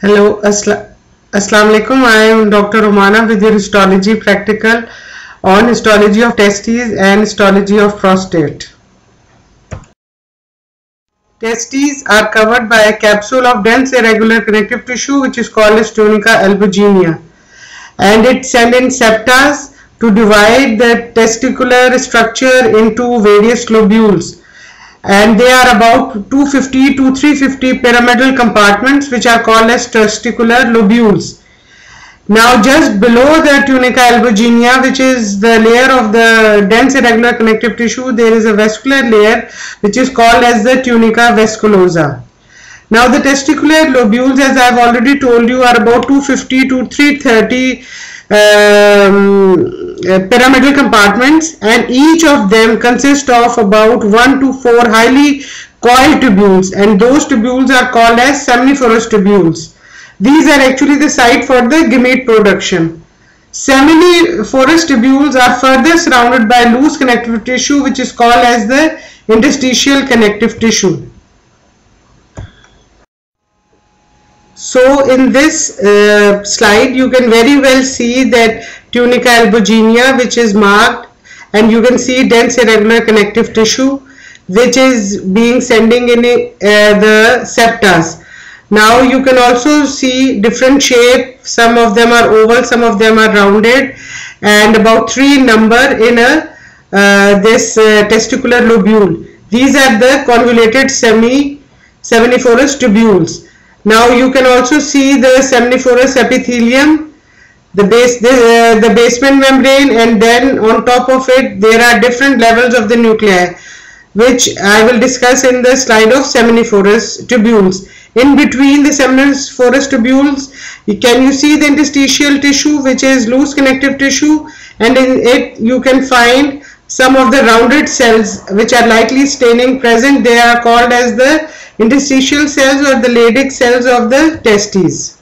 Hello, Assalamu alaikum. I am Dr. Romana with your histology practical on histology of testes and histology of prostate. Testes are covered by a capsule of dense irregular connective tissue which is called as tunica albuginea, and it sends in septas to divide the testicular structure into various lobules. And they are about 250 to 350 pyramidal compartments which are called as testicular lobules. Now just below the tunica albuginea, which is the layer of the dense irregular connective tissue, there is a vascular layer which is called as the tunica vasculosa. Now the testicular lobules, as I have already told you, are about 250 to 330 pyramidal compartments, and each of them consists of about 1 to 4 highly coiled tubules, and those tubules are called as seminiferous tubules. These are actually the site for the gamete production. Seminiferous tubules are further surrounded by loose connective tissue which is called as the interstitial connective tissue. So in this slide you can very well see that tunica albuginea which is marked, and you can see dense irregular connective tissue which is sending in the septas. Now you can also see different shape, some of them are oval, some of them are rounded, and about 3 in number in this testicular lobule. These are the convoluted seminiferous tubules. Now you can also see the seminiferous epithelium, the basement membrane, and then on top of it there are different levels of the nuclei, which I will discuss in the slide of seminiferous tubules. In between the seminiferous tubules, can you see the interstitial tissue which is loose connective tissue, and in it you can find some of the rounded cells which are lightly staining present. They are called as the interstitial cells or the Leydig cells of the testes.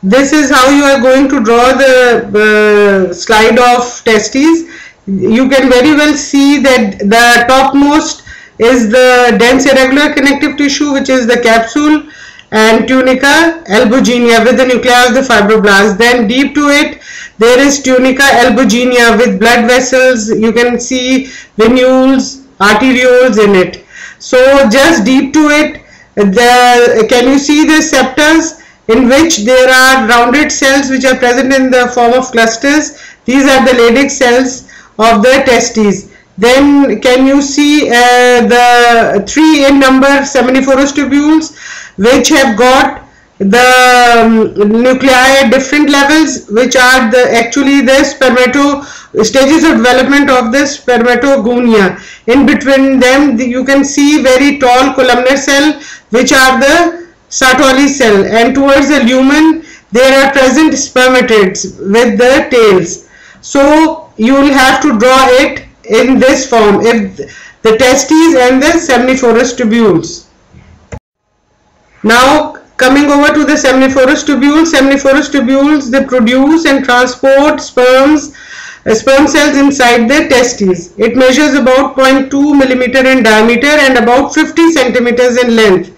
This is how you are going to draw the slide of testes. You can very well see that the topmost is the dense irregular connective tissue which is the capsule and tunica albuginea with the nuclei of the fibroblast. Then deep to it there is tunica albuginea with blood vessels. You can see venules, arterioles in it. So just deep to it, can you see the septas in which there are rounded cells which are present in the form of clusters? These are the Leydig cells of the testes. Then can you see the 3 in number seminiferous tubules which have got the nuclei at different levels, which are actually the stages of development of the spermatogonia. In between them you can see very tall columnar cell which are the Sartori cell, and towards the lumen there are present spermatids with the tails. So you will have to draw it in this form, if the testes and the seminiferous tubules. Now coming over to the seminiferous tubules, they produce and transport sperm cells inside the testes. It measures about 0.2 millimeter in diameter and about 50 centimeters in length.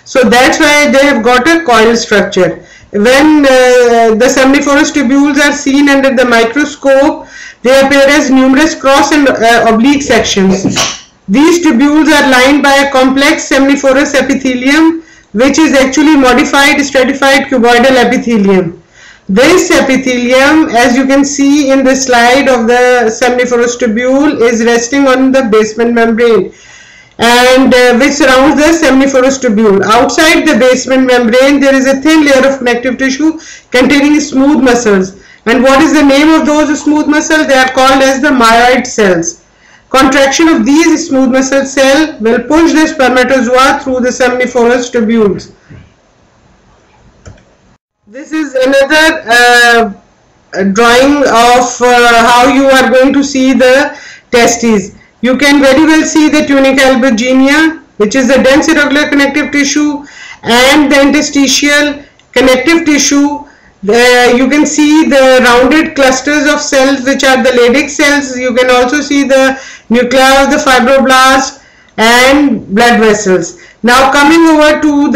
So that's why they have got a coil structure. When the seminiferous tubules are seen under the microscope, they appear as numerous cross and oblique sections. These tubules are lined by a complex seminiferous epithelium which is actually modified stratified cuboidal epithelium. This epithelium, as you can see in the slide of the seminiferous tubule, is resting on the basement membrane, and which surrounds the seminiferous tubule. Outside the basement membrane there is a thin layer of connective tissue containing smooth muscles. And what is the name of those smooth muscles? They are called as the myoid cells. Contraction of these smooth muscle cell will push the spermatozoa through the seminiferous tubules. This is another drawing of how you are going to see the testes. You can very well see the tunica albuginea, which is the dense irregular connective tissue, and the interstitial connective tissue. You can see the rounded clusters of cells which are the Leydig cells. You can also see the nuclei of the fibroblast, and blood vessels. Now coming over to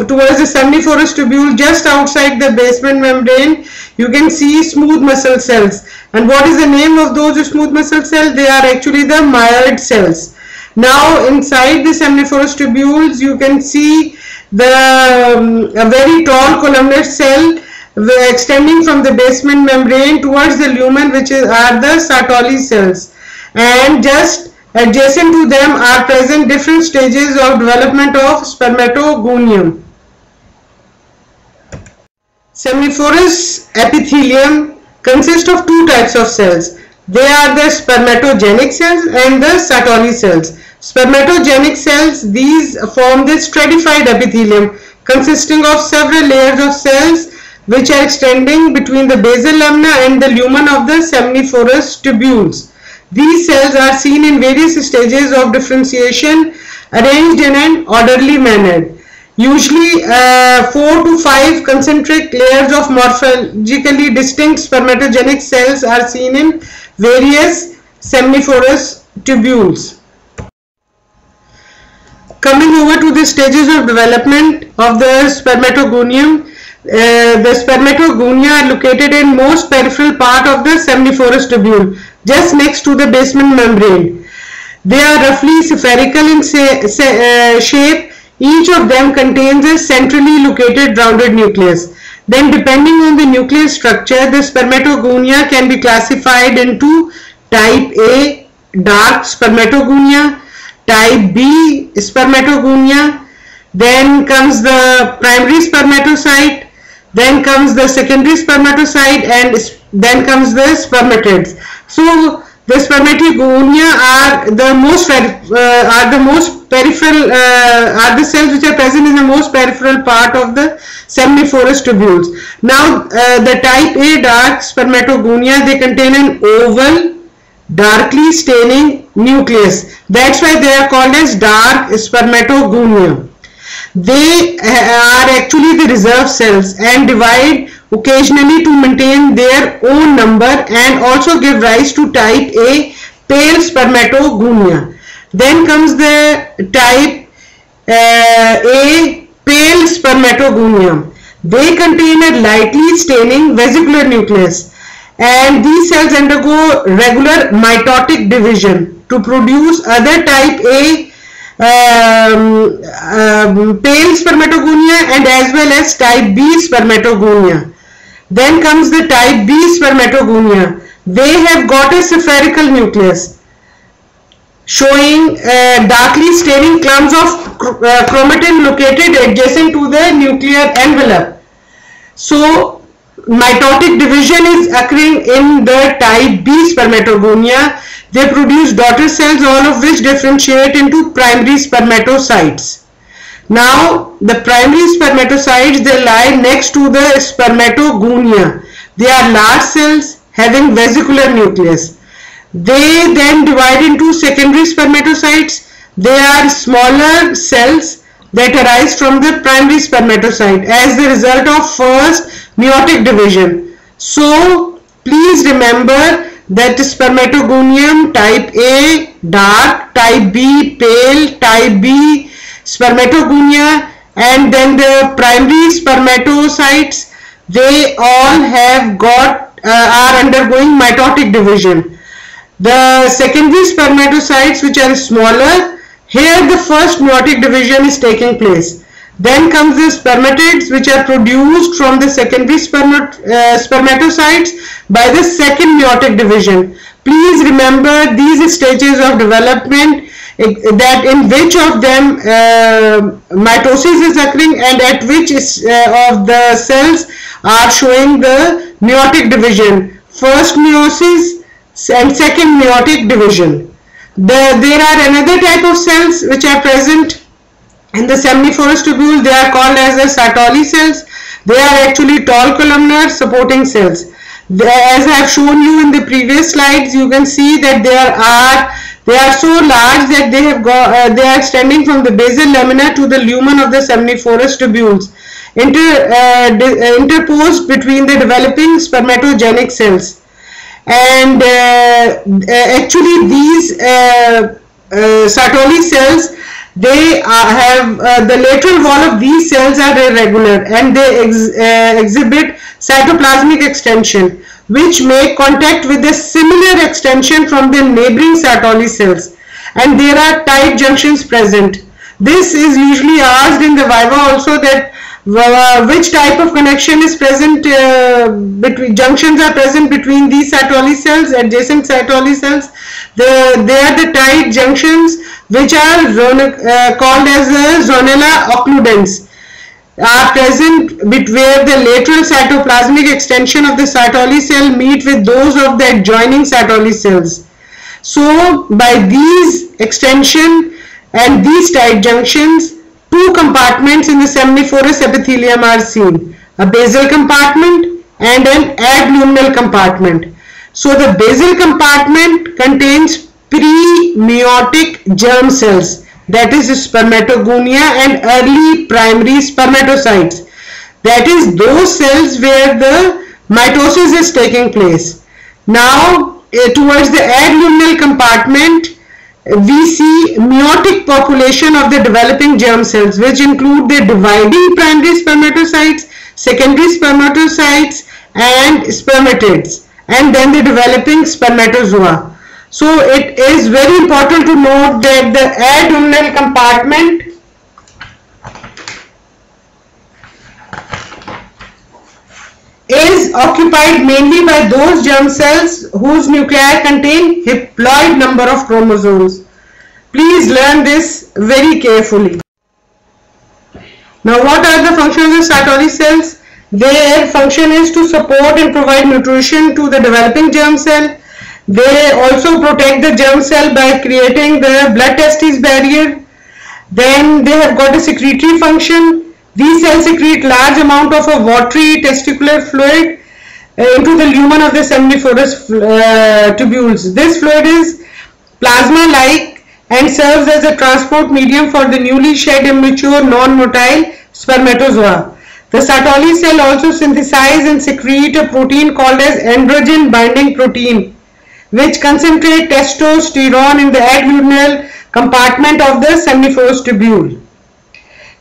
towards the seminiferous tubule, just outside the basement membrane, you can see smooth muscle cells. And what is the name of those smooth muscle cells? They are actually the myoid cells. Now inside the seminiferous tubules, you can see a very tall columnar cell extending from the basement membrane towards the lumen, which are the Sertoli cells, and just adjacent to them are present different stages of development of spermatogonium. Seminiferous epithelium consists of two types of cells. They are the spermatogenic cells and the Sertoli cells. Spermatogenic cells, these form the stratified epithelium consisting of several layers of cells which are extending between the basal lamina and the lumen of the seminiferous tubules. These cells are seen in various stages of differentiation, arranged in an orderly manner. Usually 4 to 5 concentric layers of morphologically distinct spermatogenic cells are seen in various seminiferous tubules. Coming over to the stages of development of the spermatogonium, the spermatogonia are located in most peripheral part of the seminiferous tubule, just next to the basement membrane. They are roughly spherical in shape. Each of them contains a centrally located rounded nucleus. Then, depending on the nucleus structure, the spermatogonia can be classified into type A, dark spermatogonia, type B, spermatogonia, then comes the primary spermatocyte, then comes the secondary spermatocyte, and then comes the spermatids. So the spermatogonia are the cells which are present in the most peripheral part of the seminiferous tubules. Now the type A dark spermatogonia, they contain an oval, darkly staining nucleus. That's why they are called as dark spermatogonia. They are actually the reserve cells and divide occasionally to maintain their own number and also give rise to type A pale spermatogonia. Then comes the type A pale spermatogonia. They contain a lightly staining vesicular nucleus, and these cells undergo regular mitotic division to produce other type A pale spermatogonia and as well as type B spermatogonia. Then comes the type B spermatogonia. They have got a spherical nucleus showing darkly staining clumps of chromatin located adjacent to the nuclear envelope. So mitotic division is occurring in the type B spermatogonia. They produce daughter cells, all of which differentiate into primary spermatocytes. Now the primary spermatocytes, they lie next to the spermatogonia. They are large cells having vesicular nucleus. They then divide into secondary spermatocytes. They are smaller cells that arise from the primary spermatocyte as the result of first meiotic division. So please remember that spermatogonium type A dark, type B pale, type B spermatogonia, and then the primary spermatocytes, they all have got are undergoing mitotic division. The secondary spermatocytes, which are smaller, here the first meiotic division is taking place. Then comes the spermatids, which are produced from the secondary spermatocytes by the second meiotic division. Please remember these stages of development, that in which of them mitosis is occurring and at which of the cells are showing the meiotic division. First meiosis and second meiotic division. There are another type of cells which are present in the seminiferous tubule. They are called as the Sertoli cells. They are actually tall columnar supporting cells. As I have shown you in the previous slides, you can see that they are so large that they are extending from the basal lamina to the lumen of the seminiferous tubules, interposed between the developing spermatogenic cells. And actually these Sertoli cells, they have the lateral wall of these cells are irregular and they exhibit cytoplasmic extension, which make contact with a similar extension from the neighboring Sertoli cells, and there are tight junctions present. This is usually asked in the viva also, that which type of connection is present, between junctions are present between these Sertoli cells, adjacent Sertoli cells. They are the tight junctions which are called as zonella occludens, are present where the lateral cytoplasmic extension of the Sertoli cell meet with those of the adjoining Sertoli cells. So by these extension and these tight junctions, two compartments in the seminiferous epithelium are seen, a basal compartment and an adluminal compartment. So the basal compartment contains pre-meiotic germ cells, that is spermatogonia and early primary spermatocytes, that is those cells where the mitosis is taking place. Now towards the adluminal compartment, we see meiotic population of the developing germ cells, which include the dividing primary spermatocytes, secondary spermatocytes and spermatids, and then the developing spermatozoa. So it is very important to note that the adluminal compartment is occupied mainly by those germ cells whose nuclei contain haploid number of chromosomes. Please learn this very carefully. Now, what are the functions of Sertoli cells? Their function is to support and provide nutrition to the developing germ cell. They also protect the germ cell by creating the blood-testis barrier. Then they have got a secretory function. These cells secrete large amount of a watery testicular fluid into the lumen of the seminiferous tubules. This fluid is plasma-like and serves as a transport medium for the newly shed immature non-motile spermatozoa. The Sertoli cell also synthesize and secrete a protein called as androgen binding protein, which concentrate testosterone in the adluminal compartment of the seminiferous tubule.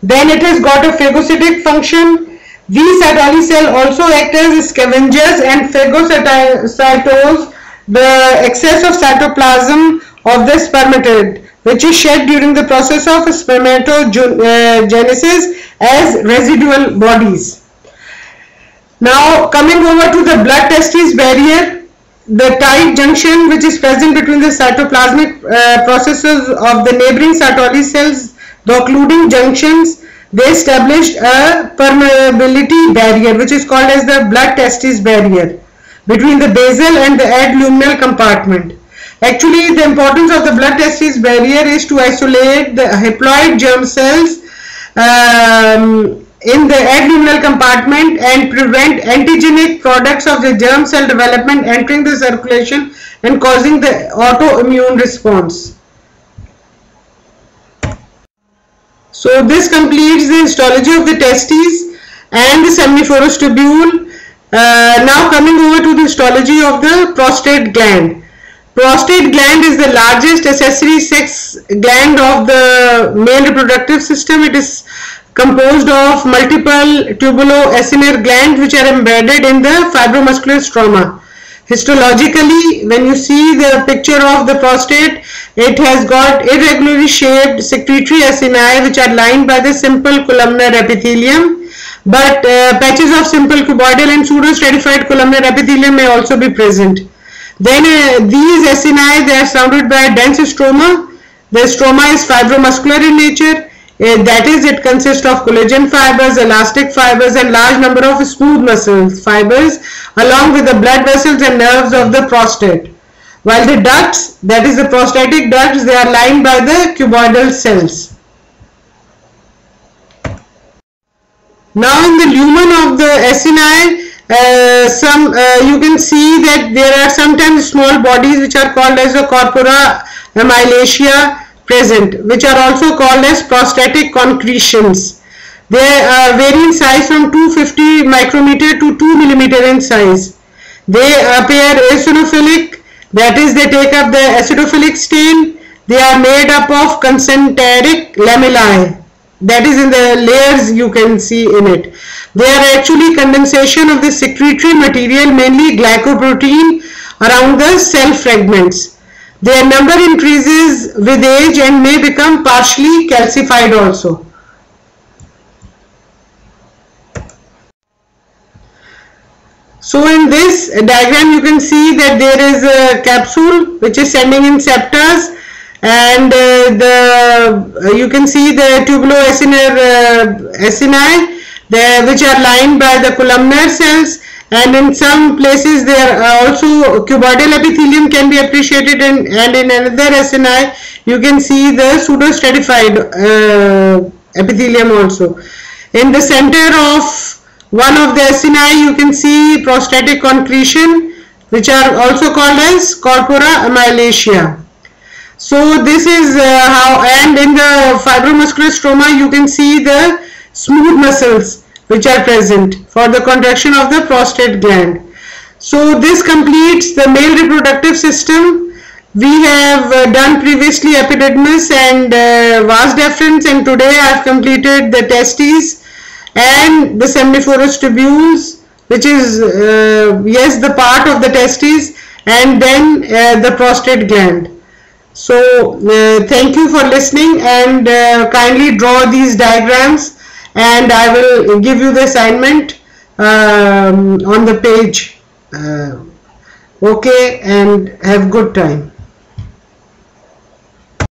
Then it has got a phagocytic function. These Sertoli cells also act as scavengers and phagocytose the excess of cytoplasm of the spermatid, which is shed during the process of spermatogenesis as residual bodies. Now coming over to the blood-testis barrier, the tight junction which is present between the cytoplasmic processes of the neighboring Sertoli cells, the occluding junctions, they established a permeability barrier which is called as the blood-testis barrier between the basal and the adluminal compartment. Actually, the importance of the blood-testis barrier is to isolate the haploid germ cells in the adluminal compartment and prevent antigenic products of the germ cell development entering the circulation and causing the autoimmune response. So this completes the histology of the testes and the seminiferous tubule. Now coming over to the histology of the prostate gland. Prostate gland is the largest accessory sex gland of the male reproductive system. It is composed of multiple tubuloacinar glands which are embedded in the fibromuscular stroma. Histologically, when you see the picture of the prostate, it has got irregularly shaped secretory acini which are lined by the simple columnar epithelium, but patches of simple cuboidal and pseudostratified columnar epithelium may also be present. Then these acini, they are surrounded by a dense stroma. The stroma is fibromuscular in nature. That is, it consists of collagen fibers, elastic fibers and large number of smooth muscle fibers along with the blood vessels and nerves of the prostate. While the ducts, that is the prostatic ducts, they are lined by the cuboidal cells. Now in the lumen of the acini, you can see that there are sometimes small bodies which are called as the corpora amylacea present, which are also called as prostatic concretions. They vary in size from 250 micrometer to 2 millimeter in size. They appear eosinophilic, that is, they take up the acidophilic stain. They are made up of concentric lamellae. That is in the layers you can see in it. They are actually condensation of the secretory material, mainly glycoprotein, around the cell fragments. Their number increases with age and may become partially calcified also. So in this diagram you can see that there is a capsule which is sending in septors, and you can see the tubuloacinar acini which are lined by the columnar cells, and in some places there are also cuboidal epithelium can be appreciated, and in another acini you can see the pseudostratified epithelium also. In the center of one of the acini you can see prostatic concretion, which are also called as corpora amylacea. So this is how, and in the fibromuscular stroma you can see the smooth muscles which are present for the contraction of the prostate gland. So this completes the male reproductive system. We have done previously epididymis and vas deferens, and today I have completed the testes and the seminiferous tubules, which is yes, the part of the testes, and then the prostate gland. So thank you for listening, and kindly draw these diagrams, and I will give you the assignment on the page. Okay, and have good time.